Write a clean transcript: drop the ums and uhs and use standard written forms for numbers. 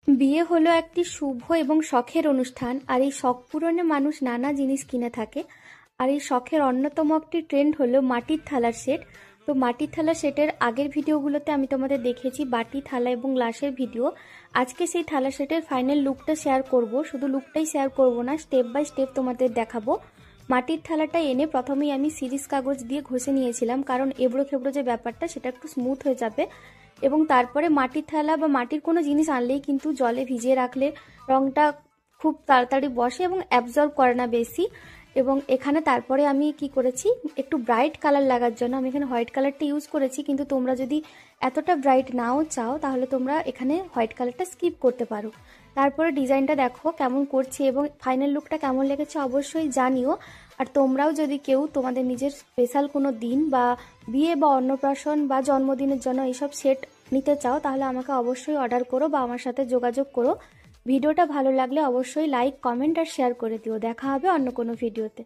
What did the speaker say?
বিয়ে হলো একটি শুভ এবং শখের অনুষ্ঠান, আর এই শখ পূরণে মানুষ নানা জিনিস কিনে থাকে। আর এই শখের অন্যতম একটি ট্রেন্ড হলো মাটির থালার সেট। তো মাটির থালা সেটের আগের ভিডিওগুলোতে আমি তোমাদের দেখিয়েছি বাটি, থালা এবং গ্লাসের ভিডিও। আজকে সেই থালা সেটের ফাইনাল লুকটা শেয়ার করব। শুধু লুকটাই শেয়ার করব না, স্টেপ বাই স্টেপ তোমাদের দেখাবো। মাটির থালাটা এনে প্রথমেই আমি সিরিজ কাগজ দিয়ে ঘষে নিয়েছিলাম, কারণ এবড়ো খেবড়ো যে ব্যাপারটা সেটা একটু স্মুথ হয়ে যাবে। এবং তারপরে মাটির থালা বা মাটির কোনো জিনিস আনলেই কিন্তু জলে ভিজিয়ে রাখলে রংটা খুব তাড়াতাড়ি বসে এবং অ্যাবজর্ব করে না বেশি। এবং এখানে তারপরে আমি কি করেছি, একটু ব্রাইট কালার লাগার জন্য আমি এখানে হোয়াইট কালারটা ইউজ করেছি, কিন্তু তোমরা যদি এতটা ব্রাইট নাও চাও তাহলে তোমরা এখানে হোয়াইট কালারটা স্কিপ করতে পারো। তারপরে ডিজাইনটা দেখো কেমন করছি এবং ফাইনাল লুকটা কেমন লেগেছে অবশ্যই জানিও। আর তোমরাও যদি কেউ তোমাদের নিজের স্পেশাল কোনো দিন বা বিয়ে বা অন্নপ্রাশন বা জন্মদিনের জন্য এইসব সেট নিতে চাও তাহলে আমাকে অবশ্যই অর্ডার করো বা আমার সাথে যোগাযোগ করো। ভিডিওটা ভালো লাগলে অবশ্যই লাইক, কমেন্ট আর শেয়ার করে দিও। দেখা হবে অন্য কোনো ভিডিওতে।